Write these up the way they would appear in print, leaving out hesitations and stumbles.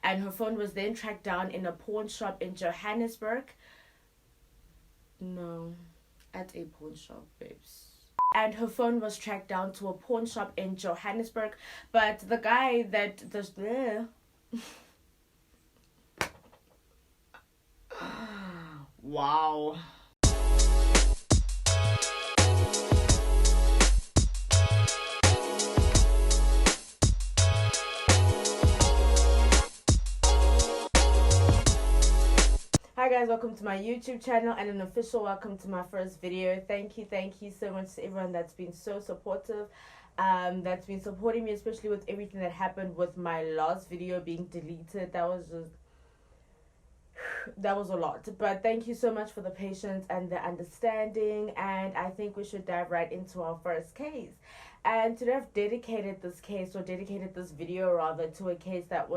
and her phone was then tracked down in a pawn shop in Johannesburg. No, at a pawn shop, babes. And her phone was tracked down to a pawn shop in Johannesburg, but the guy that the wow. Hi guys, welcome to my YouTube channel and an official welcome to my first video. Thank you so much to everyone that's been so supportive, that's been supporting me, especially with everything that happened with my last video being deleted. That was a lot, but thank you so much for the patience and the understanding, and I think we should dive right into our first case. And today I've dedicated this video rather, to a case that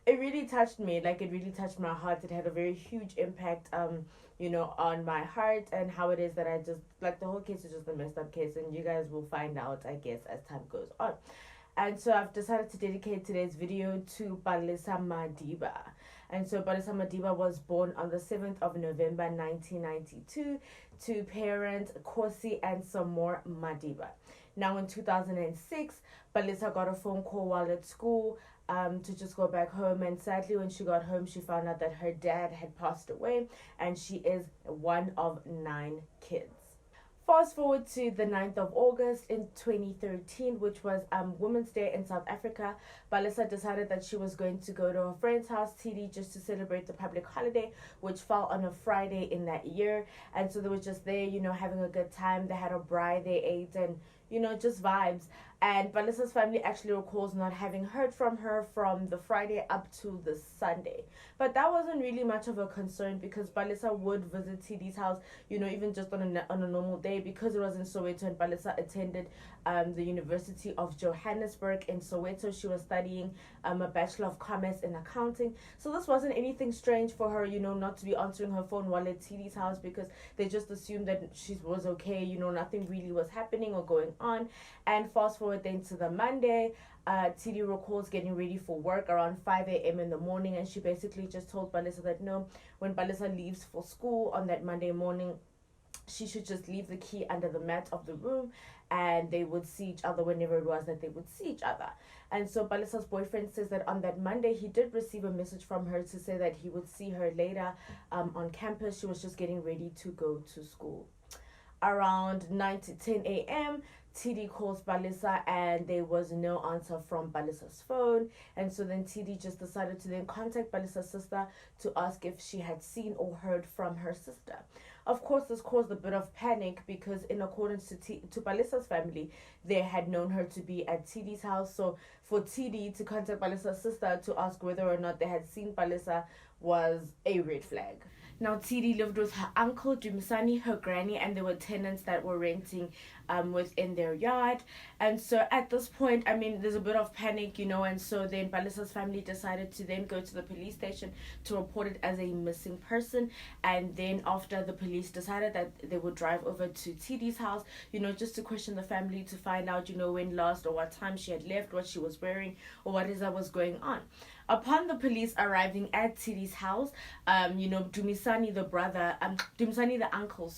it really touched me. Like, it really touched my heart. It had a very huge impact on my heart, and how it is that I just, like, the whole case is just a messed up case, and you guys will find out, I guess, as time goes on. And so I've decided to dedicate today's video to Palesa Madiba. And so Palesa Madiba was born on the 7th of November 1992 to parents Kosi and Samor Madiba. Now in 2006, Balisa got a phone call while at school to just go back home, and sadly when she got home she found out that her dad had passed away, and she is one of 9 kids. Fast forward to the 9th of August in 2013, which was Women's Day in South Africa. Balisa decided that she was going to go to her friend's house, TD, just to celebrate the public holiday, which fell on a Friday in that year. And so they were just there, having a good time. They had a braai, they ate, and just vibes. And Balisa's family actually recalls not having heard from her from the Friday up to the Sunday. But that wasn't really much of a concern, because Balisa would visit TD's house, even just on a normal day, because it was in Soweto, and Balisa attended the University of Johannesburg in Soweto. She was studying a Bachelor of Commerce in Accounting. So this wasn't anything strange for her, not to be answering her phone while at TD's house, because they just assumed that she was okay, nothing really was happening or going on. And fast forward then to the Monday, TD recalls getting ready for work around 5 a.m. in the morning, and she basically just told Balisa that no, when Balisa leaves for school on that Monday morning, she should just leave the key under the mat of the room, and they would see each other whenever it was that they would see each other. And so Balisa's boyfriend says that on that Monday he did receive a message from her to say that he would see her later on campus. She was just getting ready to go to school. Around 9 to 10 a.m., TD calls Balisa, and there was no answer from Balisa's phone. And so then TD just decided to then contact Balisa's sister to ask if she had seen or heard from her sister. Of course, this caused a bit of panic, because in accordance to Balisa's family, they had known her to be at TD's house. So for TD to contact Balisa's sister to ask whether or not they had seen Balisa was a red flag. Now, TD lived with her uncle, Dumisani, her granny, and there were tenants that were renting within their yard. And so at this point, there's a bit of panic, and so then Balisa's family decided to then go to the police station to report it as a missing person. And then after, the police decided that they would drive over to TD's house, just to question the family, to find out, when last or what time she had left, what she was wearing, or what is that was going on. Upon the police arriving at TD's house, Dumisani the uncle,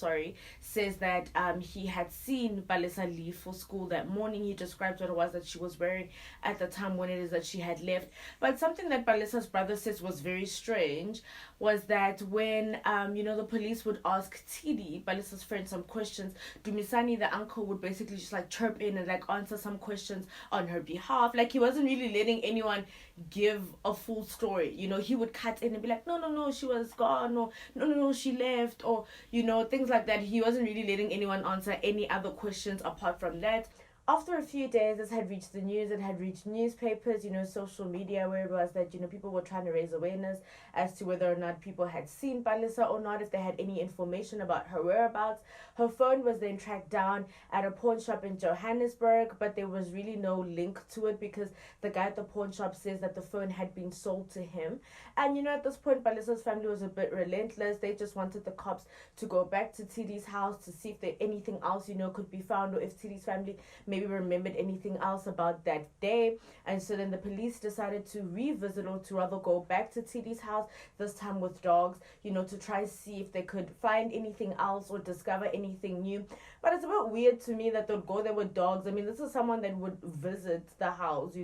says that he had seen Balisa leave for school that morning. He described what it was that she was wearing at the time when it is that she had left. But something that Balisa's brother says was very strange was that when the police would ask TD, Balisa's friend, some questions, Dumisani the uncle would basically just like chirp in and like answer some questions on her behalf. Like, he wasn't really letting anyone give a full story. He would cut in and be like, no, she was gone, or no, she left, or things like that. He wasn't really letting anyone answer any other questions apart from that. After a few days, this had reached the news, it had reached newspapers, social media, where it was that, people were trying to raise awareness as to whether or not people had seen Balisa or not, if they had any information about her whereabouts. Her phone was then tracked down at a pawn shop in Johannesburg, but there was really no link to it, because the guy at the pawn shop says that the phone had been sold to him. And, at this point, Balisa's family was a bit relentless. They just wanted the cops to go back to TD's house to see if there anything else, could be found, or if TD's family maybe remembered anything else about that day. And so then the police decided to revisit, or to rather go back to TD's house, this time with dogs, to try see if they could find anything else or discover anything new. But it's a bit weird to me that they'd go there with dogs. I mean, this is someone that would visit the house,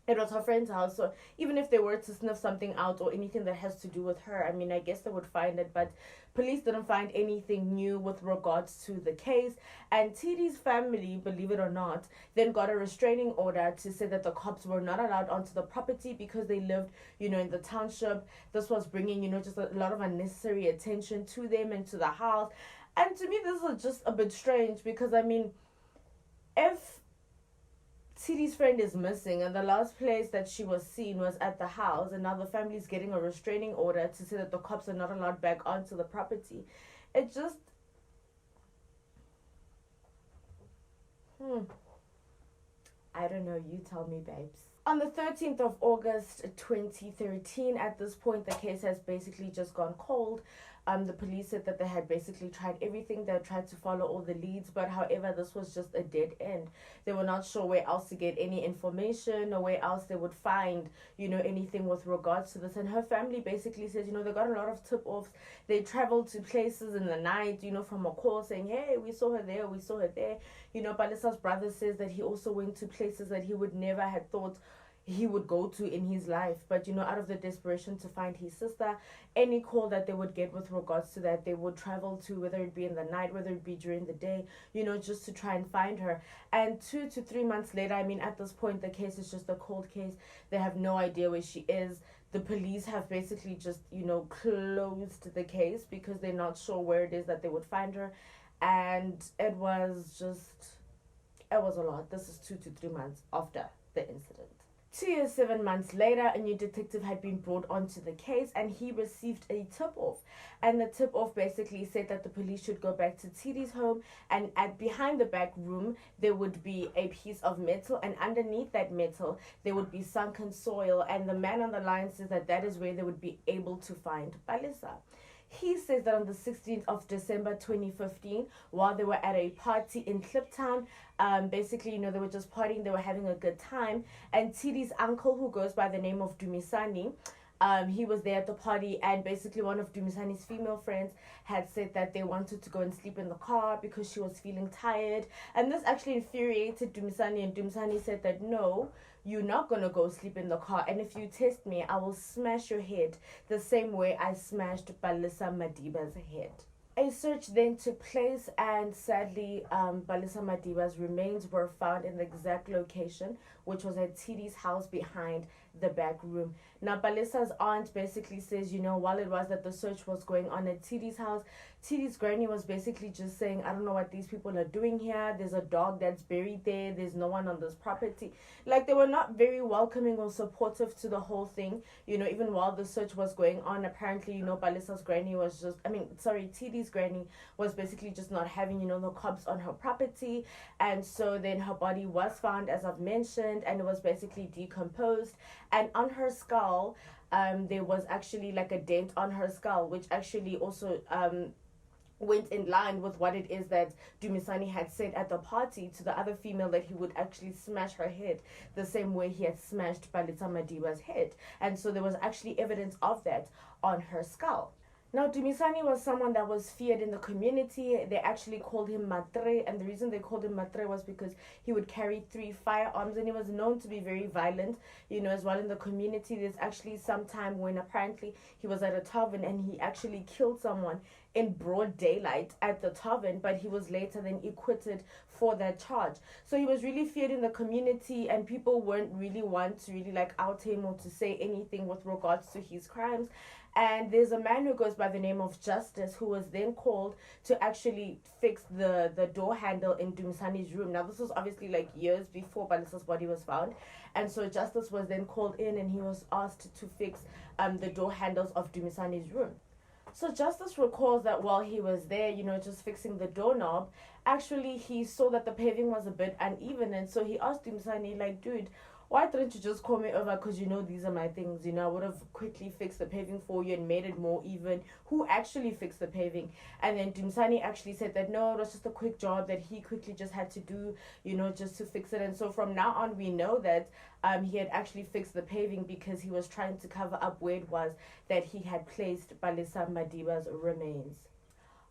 It was her friend's house, so even if they were to sniff something out or anything that has to do with her, I mean, I guess they would find it. But police didn't find anything new with regards to the case. And TD's family, believe it or not, then got a restraining order to say that the cops were not allowed onto the property because they lived, in the township. This was bringing, just a lot of unnecessary attention to them and to the house. And to me, this is just a bit strange because, I mean, if TD's friend is missing and the last place that she was seen was at the house, and now the family's getting a restraining order to say that the cops are not allowed back onto the property, it just I don't know, you tell me, babes. On the 13th of August 2013, at this point the case has basically just gone cold. The police said that they had basically tried everything. They tried to follow all the leads, but however, this was just a dead end. They were not sure where else to get any information or where else they would find, anything with regards to this. And her family basically says, they got a lot of tip-offs. They traveled to places in the night, from a call saying, hey, we saw her there, we saw her there. Balisa's brother says that he also went to places that he would never have thought he would go to in his life. But out of the desperation to find his sister, any call that they would get with regards to that, they would travel to, whether it be in the night, whether it be during the day, just to try and find her. And 2 to 3 months later, I mean, at this point the case is just a cold case. They have no idea where she is. The police have basically just closed the case because they're not sure where it is that they would find her. And it was a lot. This is 2 to 3 months after the incident. 2 years, 7 months later, a new detective had been brought onto the case, and he received a tip-off. And the tip-off basically said that the police should go back to TD's home, and behind the back room, there would be a piece of metal, and underneath that metal, there would be sunken soil. And the man on the line says that is where they would be able to find Balisa. He says that on the 16th of December 2015, while they were at a party in Kliptown, basically, they were just partying, they were having a good time, and TD's uncle, who goes by the name of Dumisani, he was there at the party, and basically one of Dumisani's female friends had said that they wanted to go and sleep in the car because she was feeling tired. And this actually infuriated Dumisani, and Dumisani said that, no, you're not going to go sleep in the car, and if you test me, I will smash your head the same way I smashed Palesa Madiba's head. A search then took place, and sadly, Palesa Madiba's remains were found in the exact location, which was at TD's house behind the back room. Now, Palesa's aunt basically says, while it was that the search was going on at TD's house, TD's granny was basically just saying, I don't know what these people are doing here. There's a dog that's buried there. There's no one on this property. Like, they were not very welcoming or supportive to the whole thing, even while the search was going on. Apparently, Palesa's granny was TD's granny was basically just not having, the cops on her property. And so then her body was found, as I've mentioned, and it was basically decomposed. And on her skull, there was actually like a dent on her skull, which actually also went in line with what it is that Dumisani had said at the party to the other female, that he would actually smash her head the same way he had smashed Palesa Madiba's head. And so there was actually evidence of that on her skull. Now, Dumisani was someone that was feared in the community. They actually called him Matre, and the reason they called him Matre was because he would carry 3 firearms, and he was known to be very violent, as well in the community. There's actually some time when apparently he was at a tavern and he actually killed someone in broad daylight at the tavern, but he was later then acquitted for that charge. So he was really feared in the community, and people weren't really want to really out him or to say anything with regards to his crimes. And there's a man who goes by the name of Justice, who was then called to actually fix the door handle in Dumisani's room. Now, this was obviously years before Balisa's body was found. And so Justice was then called in, and he was asked to fix the door handles of Dumisani's room. So Justice recalls that while he was there, just fixing the doorknob, actually he saw that the paving was a bit uneven. And so he asked Dumisani, dude, why didn't you just call me over? Because you know these are my things. You know, I would have quickly fixed the paving for you and made it more even. Who actually fixed the paving? And then Dumsani actually said that no, it was just a quick job that he quickly just had to do, you know, just to fix it. And so from now on, we know that he had actually fixed the paving because he was trying to cover up where it was that he had placed Palesa Madiba's remains.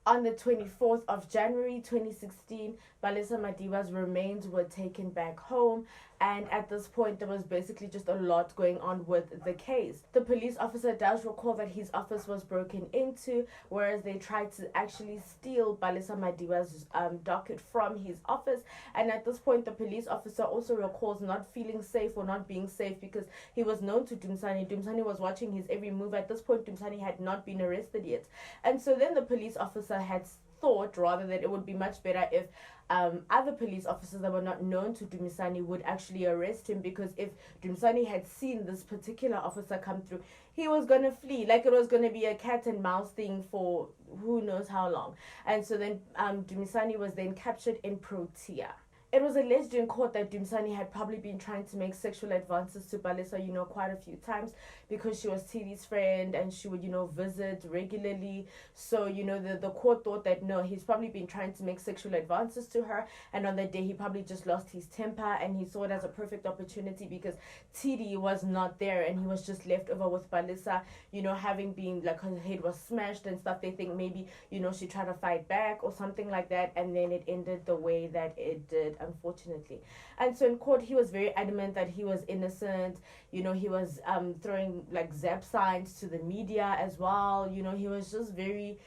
On the 24th of January 2016, Balisa Madiba's remains were taken back home, and at this point there was basically just a lot going on with the case. The police officer does recall that his office was broken into, whereas they tried to actually steal Balisa Madiba's docket from his office, and at this point the police officer also recalls not feeling safe or not being safe because he was known to Dumsani. Dumsani was watching his every move. At this point Dumsani had not been arrested yet, and so then the police officer had thought rather that it would be much better if other police officers that were not known to Dumisani would actually arrest him, because if Dumisani had seen this particular officer come through, he was going to flee. Like, it was going to be a cat and mouse thing for who knows how long. And so then Dumisani was then captured in Protea. It was alleged in court that Dumsani had probably been trying to make sexual advances to Balisa, you know, quite a few times, because she was Tidi's friend and she would, you know, visit regularly. So, you know, the court thought that no, he's probably been trying to make sexual advances to her, and on that day he probably just lost his temper and he saw it as a perfect opportunity because Tidi was not there and he was just left over with Balisa, you know, having been like her head was smashed and stuff. They think maybe, you know, she tried to fight back or something like that, and then it ended the way that it did, unfortunately. And so in court he was very adamant that he was innocent. You know, he was throwing like zap signs to the media as well. You know, he was just very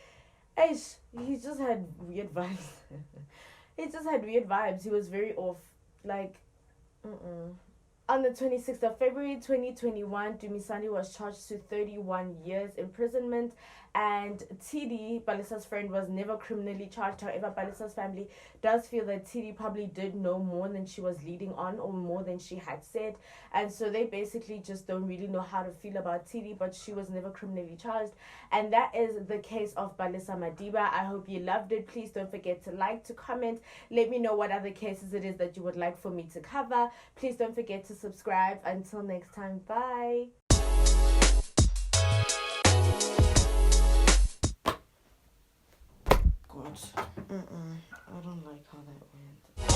he just had weird vibes. He was very off, like On the 26th of February 2021, Dumisani was charged to 31 years imprisonment, and Tidi, Balisa's friend, was never criminally charged. However, Balisa's family does feel that Tidi probably did know more than she was leading on, or more than she had said, and so they basically just don't really know how to feel about Tidi, but she was never criminally charged. And that is the case of Palesa Madiba. I hope you loved it. Please don't forget to like, to comment, let me know what other cases it is that you would like for me to cover. Please don't forget to subscribe. Until next time, bye. God, I don't like how that went.